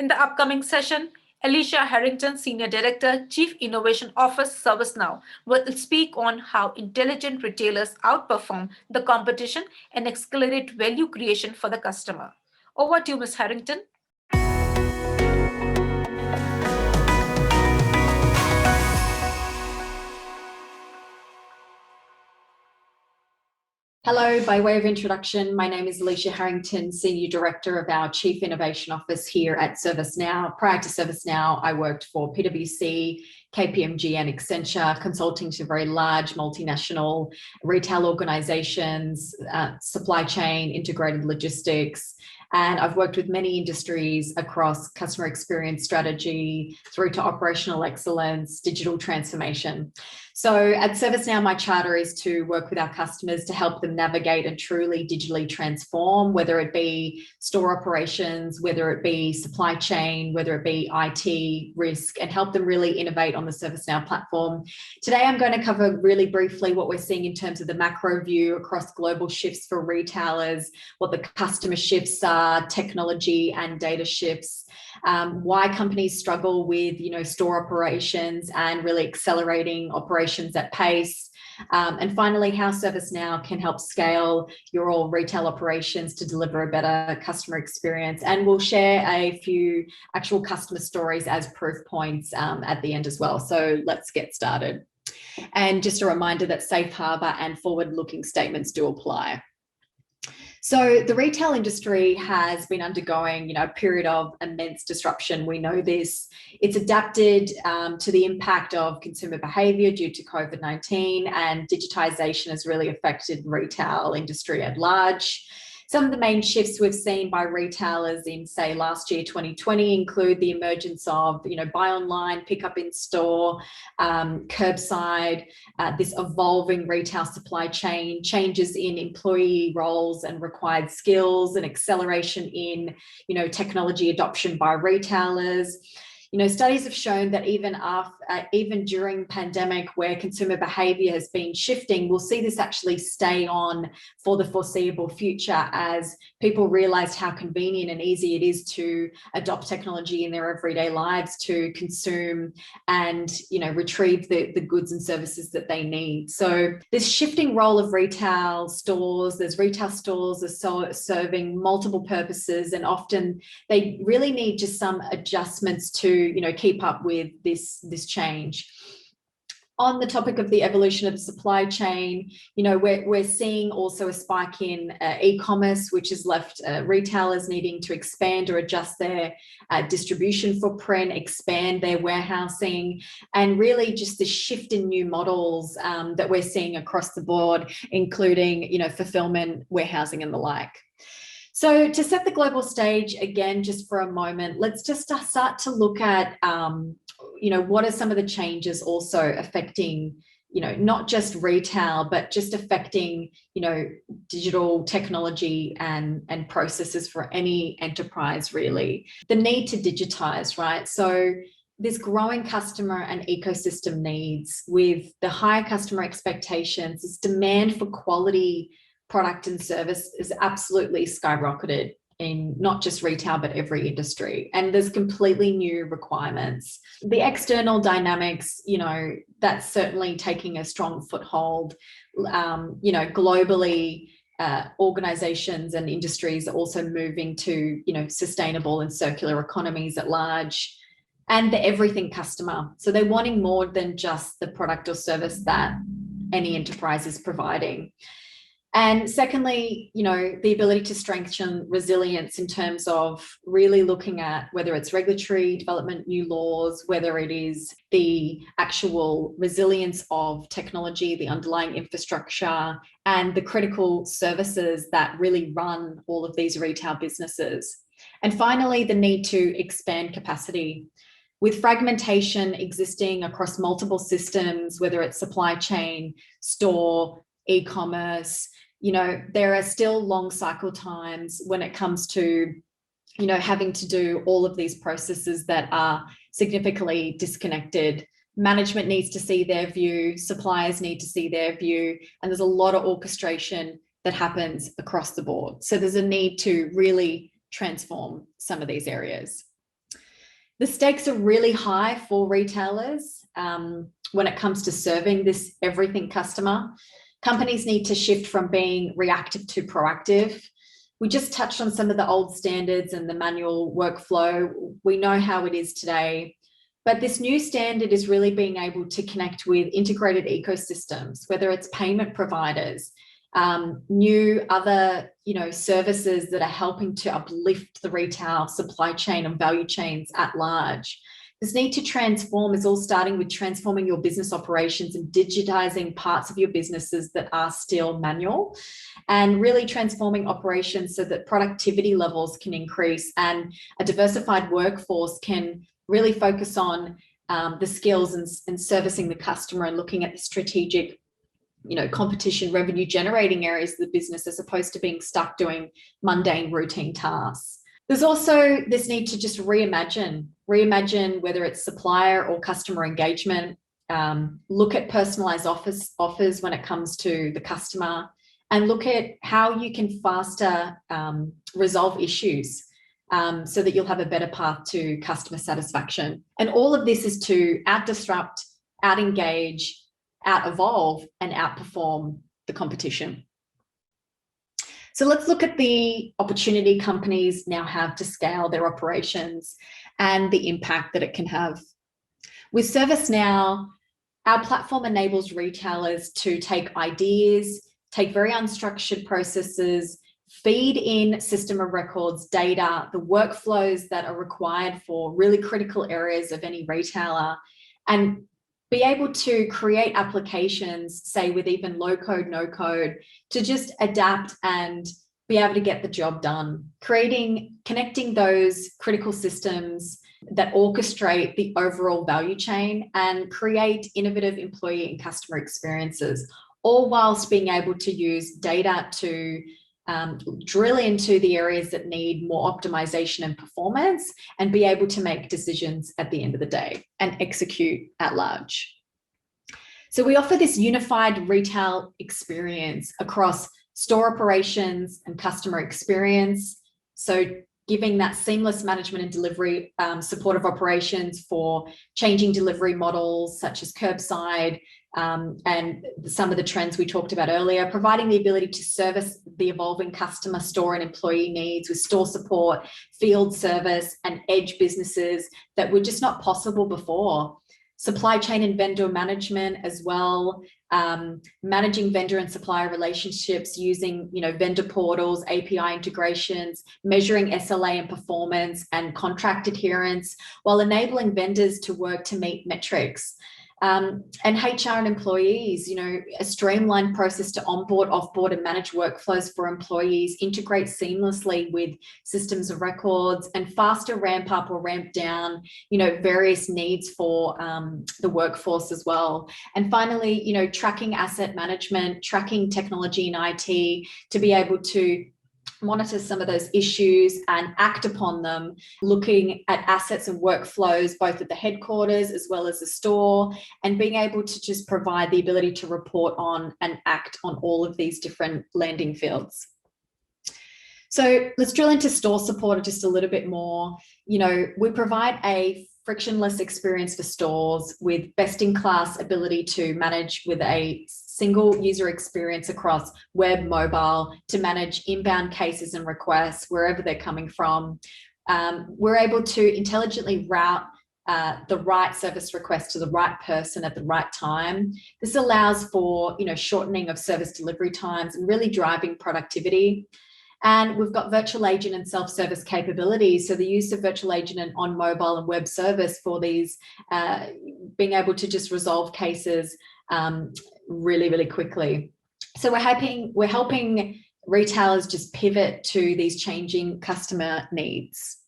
In the upcoming session, Elisha Harrington, Senior Director, Chief Innovation Officer, ServiceNow, will speak on how intelligent retailers outperform the competition and accelerate value creation for the customer. Over to you, Ms. Harrington. Hello, by way of introduction, my name is Elisha Harrington, Senior Director of our Chief Innovation Office here at ServiceNow. Prior to ServiceNow, I worked for PwC, KPMG and Accenture, consulting to very large multinational retail organizations, supply chain, integrated logistics, and I've worked with many industries across customer experience strategy through to operational excellence, digital transformation. So at ServiceNow, my charter is to work with our customers to help them navigate and truly digitally transform, whether it be store operations, whether it be supply chain, whether it be IT, risk, and help them really innovate on the ServiceNow platform. Today, I'm going to cover really briefly what we're seeing in terms of the macro view across global shifts for retailers, what the customer shifts are, technology and data shifts, why companies struggle with, store operations and really accelerating operations at pace. And finally, how ServiceNow can help scale your all retail operations to deliver a better customer experience. And we'll share a few actual customer stories as proof points at the end as well. So let's get started. And just a reminder that safe harbor and forward-looking statements do apply. So the retail industry has been undergoing, a period of immense disruption. We know this. It's adapted to the impact of consumer behavior due to COVID-19, and digitization has really affected retail industry at large. Some of the main shifts we've seen by retailers in, say, last year, 2020, include the emergence of, buy online, pick up in store, curbside, this evolving retail supply chain, changes in employee roles and required skills, and acceleration in, technology adoption by retailers. Studies have shown that even during pandemic, where consumer behavior has been shifting, we'll see this actually stay on for the foreseeable future as people realize how convenient and easy it is to adopt technology in their everyday lives to consume and, retrieve the goods and services that they need. So this shifting role of retail stores, there's retail stores are serving multiple purposes, and often they really need just some adjustments to keep up with this change. On the topic of the evolution of the supply chain, we're seeing also a spike in e-commerce, which has left retailers needing to expand or adjust their distribution footprint, expand their warehousing, and really just the shift in new models that we're seeing across the board, including, fulfillment, warehousing, and the like. So to set the global stage again, just for a moment, let's just start to look at, what are some of the changes also affecting, not just retail, but just affecting, digital technology and processes for any enterprise, really. The need to digitize, right? So this growing customer and ecosystem needs with the higher customer expectations, this demand for quality product and service is absolutely skyrocketed in not just retail, but every industry. And there's completely new requirements. The external dynamics, that's certainly taking a strong foothold. Globally, organizations and industries are also moving to, sustainable and circular economies at large, and the everything customer. So they're wanting more than just the product or service that any enterprise is providing. And secondly, the ability to strengthen resilience in terms of really looking at whether it's regulatory development, new laws, whether it is the actual resilience of technology, the underlying infrastructure, and the critical services that really run all of these retail businesses. And finally, the need to expand capacity. With fragmentation existing across multiple systems, whether it's supply chain, store, e-commerce, there are still long cycle times when it comes to, having to do all of these processes that are significantly disconnected. Management needs to see their view, suppliers need to see their view, and there's a lot of orchestration that happens across the board. So there's a need to really transform some of these areas. The stakes are really high for retailers when it comes to serving this everything customer. Companies need to shift from being reactive to proactive. We just touched on some of the old standards and the manual workflow. We know how it is today. But this new standard is really being able to connect with integrated ecosystems, whether it's payment providers, new other services that are helping to uplift the retail supply chain and value chains at large. This need to transform is all starting with transforming your business operations and digitizing parts of your businesses that are still manual, and really transforming operations so that productivity levels can increase and a diversified workforce can really focus on the skills and servicing the customer and looking at the strategic competition revenue generating areas of the business, as opposed to being stuck doing mundane routine tasks. There's also this need to just reimagine whether it's supplier or customer engagement, look at personalized offers when it comes to the customer, and look at how you can faster resolve issues so that you'll have a better path to customer satisfaction. And all of this is to out-disrupt, out-engage, out-evolve, and outperform the competition. So let's look at the opportunity companies now have to scale their operations and the impact that it can have. With ServiceNow, our platform enables retailers to take ideas, take very unstructured processes, feed in system of records, data, the workflows that are required for really critical areas of any retailer, and be able to create applications, say with even low code, no code, to just adapt and be able to get the job done. Connecting those critical systems that orchestrate the overall value chain and create innovative employee and customer experiences, all whilst being able to use data to drill into the areas that need more optimization and performance, and be able to make decisions at the end of the day and execute at large. So we offer this unified retail experience across store operations and customer experience. So giving that seamless management and delivery support of operations for changing delivery models such as curbside, and some of the trends we talked about earlier, providing the ability to service the evolving customer, store and employee needs with store support, field service, and edge businesses that were just not possible before. Supply chain and vendor management as well, managing vendor and supplier relationships using vendor portals, API integrations, measuring SLA and performance and contract adherence, while enabling vendors to work to meet metrics. And HR and employees, a streamlined process to onboard, offboard, and manage workflows for employees, integrate seamlessly with systems of records, and faster ramp up or ramp down, various needs for the workforce as well. And finally, tracking asset management, tracking technology and IT to be able to monitor some of those issues and act upon them, looking at assets and workflows both at the headquarters as well as the store, and being able to just provide the ability to report on and act on all of these different landing fields. So let's drill into store support just a little bit more. We provide a frictionless experience for stores with best-in-class ability to manage with a single user experience across web, mobile, to manage inbound cases and requests wherever they're coming from. We're able to intelligently route the right service request to the right person at the right time. This allows for shortening of service delivery times and really driving productivity. And we've got virtual agent and self-service capabilities. So the use of virtual agent and on mobile and web service for these, being able to just resolve cases really, really quickly. So we're helping retailers just pivot to these changing customer needs.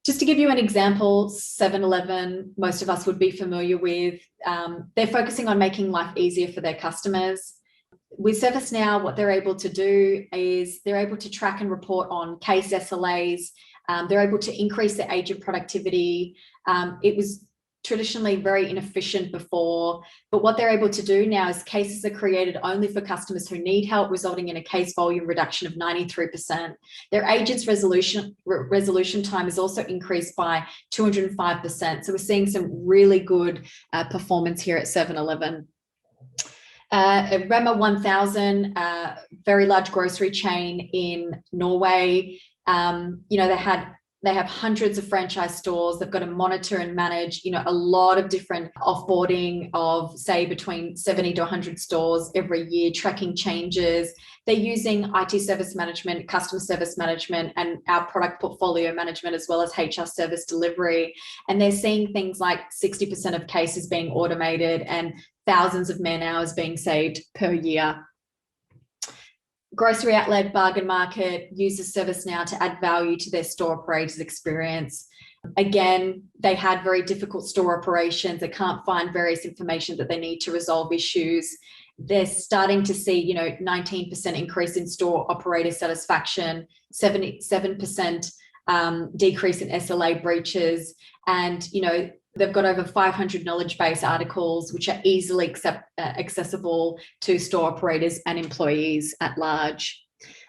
Just to give you an example, 7-Eleven, most of us would be familiar with, they're focusing on making life easier for their customers. With ServiceNow, what they're able to do is they're able to track and report on case SLAs. They're able to increase their agent productivity. It was traditionally very inefficient before, but what they're able to do now is cases are created only for customers who need help, resulting in a case volume reduction of 93%. Their agents resolution time is also increased by 205%. So we're seeing some really good performance here at 7-Eleven. Rema 1000, very large grocery chain in Norway. They have hundreds of franchise stores. They've got to monitor and manage, a lot of different offboarding of, say, between 70 to 100 stores every year, tracking changes. They're using IT service management, customer service management, and our product portfolio management, as well as HR service delivery. And they're seeing things like 60% of cases being automated and thousands of man hours being saved per year. Grocery outlet bargain market uses ServiceNow to add value to their store operators' experience. Again, they had very difficult store operations. They can't find various information that they need to resolve issues. They're starting to see, 19% increase in store operator satisfaction, 77% decrease in SLA breaches, and, they've got over 500 knowledge base articles, which are easily accessible to store operators and employees at large.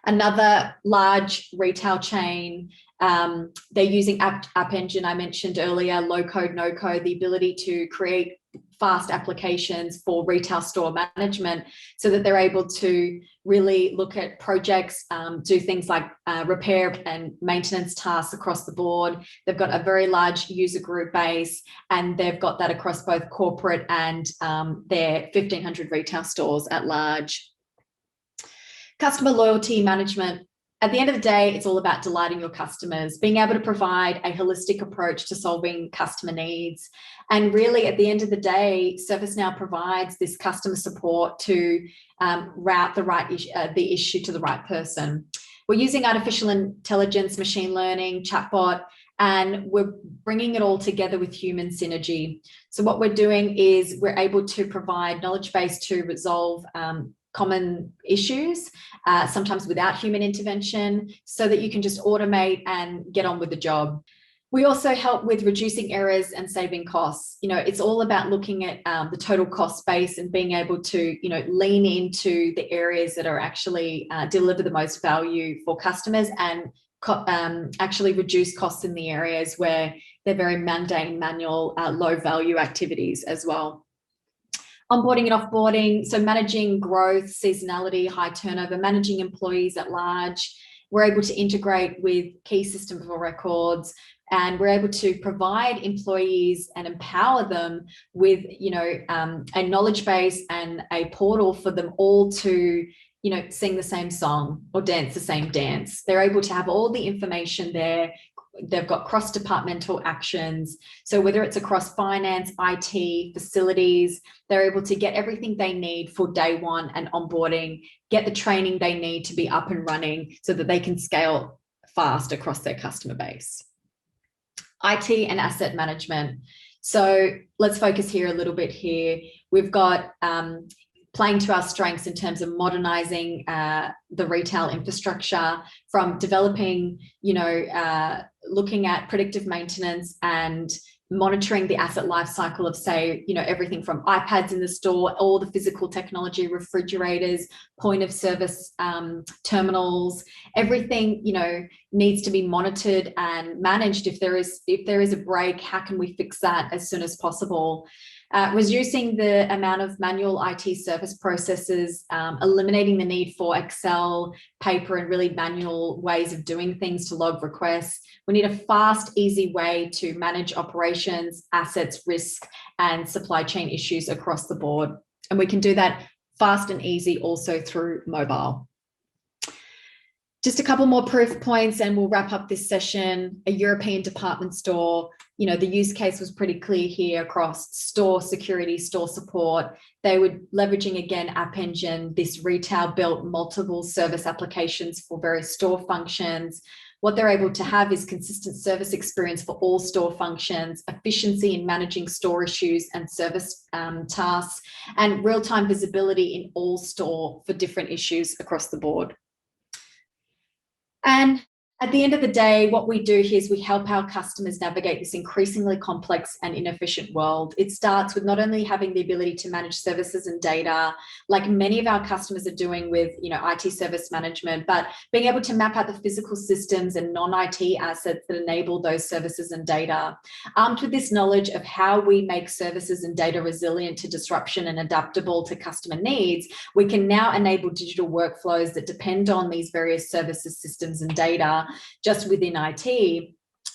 Another large retail chain, they're using App Engine, I mentioned earlier, low code, no code, the ability to create fast applications for retail store management so that they're able to really look at projects, do things like repair and maintenance tasks across the board. They've got a very large user group base, and they've got that across both corporate and their 1,500 retail stores at large. Customer loyalty management. At the end of the day, it's all about delighting your customers, being able to provide a holistic approach to solving customer needs. And really, at the end of the day, ServiceNow provides this customer support to route the issue to the right person. We're using artificial intelligence, machine learning, chatbot, and we're bringing it all together with human synergy. So what we're doing is we're able to provide knowledge base to resolve common issues, sometimes without human intervention, so that you can just automate and get on with the job. We also help with reducing errors and saving costs. It's all about looking at the total cost base and being able to, lean into the areas that are actually deliver the most value for customers and actually reduce costs in the areas where they're very mundane, manual, low value activities as well. Onboarding and offboarding, so managing growth, seasonality, high turnover, managing employees at large. We're able to integrate with key system of records, and we're able to provide employees and empower them with, a knowledge base and a portal for them all to, sing the same song or dance the same dance. They're able to have all the information there. They've got cross-departmental actions. So whether it's across finance, IT, facilities, they're able to get everything they need for day one and onboarding, get the training they need to be up and running so that they can scale fast across their customer base. IT and asset management. So let's focus here a little bit here. We've got playing to our strengths in terms of modernizing the retail infrastructure, from developing, looking at predictive maintenance and monitoring the asset life cycle of, say, everything from iPads in the store, all the physical technology, refrigerators, point of service terminals, everything, needs to be monitored and managed. If there is a break, how can we fix that as soon as possible? Reducing the amount of manual IT service processes, eliminating the need for Excel, paper, and really manual ways of doing things to log requests. We need a fast, easy way to manage operations, assets, risk, and supply chain issues across the board. And we can do that fast and easy also through mobile. Just a couple more proof points and we'll wrap up this session. A European department store, the use case was pretty clear here across store security, store support. They were leveraging, again, App Engine. This retail built multiple service applications for various store functions. What they're able to have is consistent service experience for all store functions, efficiency in managing store issues and service tasks, and real-time visibility in all store for different issues across the board. And At the end of the day, what we do here is we help our customers navigate this increasingly complex and inefficient world. It starts with not only having the ability to manage services and data, like many of our customers are doing with IT service management, but being able to map out the physical systems and non-IT assets that enable those services and data. Armed with this knowledge of how we make services and data resilient to disruption and adaptable to customer needs, we can now enable digital workflows that depend on these various services, systems, and data just within IT.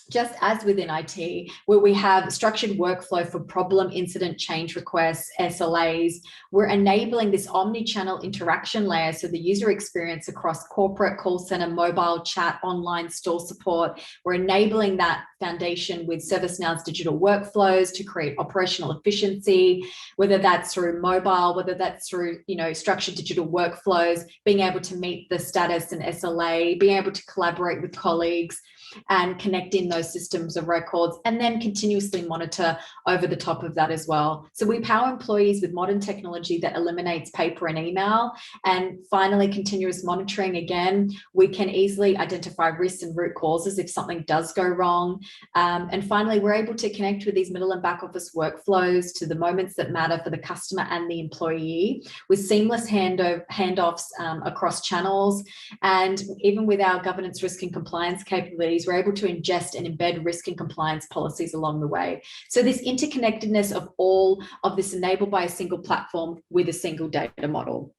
Just as within IT, where we have structured workflow for problem, incident, change requests, SLAs, we're enabling this omni-channel interaction layer, so the user experience across corporate, call center, mobile, chat, online, store support. We're enabling that foundation with ServiceNow's digital workflows to create operational efficiency, whether that's through mobile, whether that's through structured digital workflows, being able to meet the status and SLA, being able to collaborate with colleagues, and connect in those systems of records, and then continuously monitor over the top of that as well. So we power employees with modern technology that eliminates paper and email. And finally, continuous monitoring. Again, we can easily identify risks and root causes if something does go wrong. And finally, we're able to connect with these middle and back office workflows to the moments that matter for the customer and the employee, with seamless handoffs across channels. And even with our governance, risk and compliance capabilities, we're able to ingest and embed risk and compliance policies along the way. So this interconnectedness of all of this enabled by a single platform with a single data model.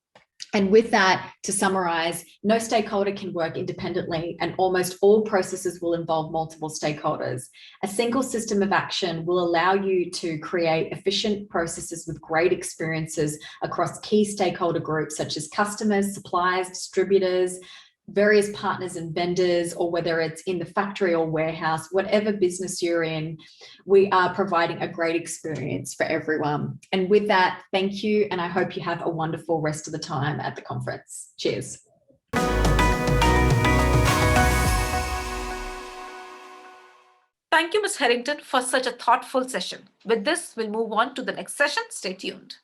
And with that, to summarize, no stakeholder can work independently, and almost all processes will involve multiple stakeholders. A single system of action will allow you to create efficient processes with great experiences across key stakeholder groups such as customers, suppliers, distributors, various partners and vendors, or whether it's in the factory or warehouse, whatever business you're in, we are providing a great experience for everyone. And with that, thank you. And I hope you have a wonderful rest of the time at the conference. Cheers. Thank you, Ms. Harrington, for such a thoughtful session. With this, we'll move on to the next session. Stay tuned.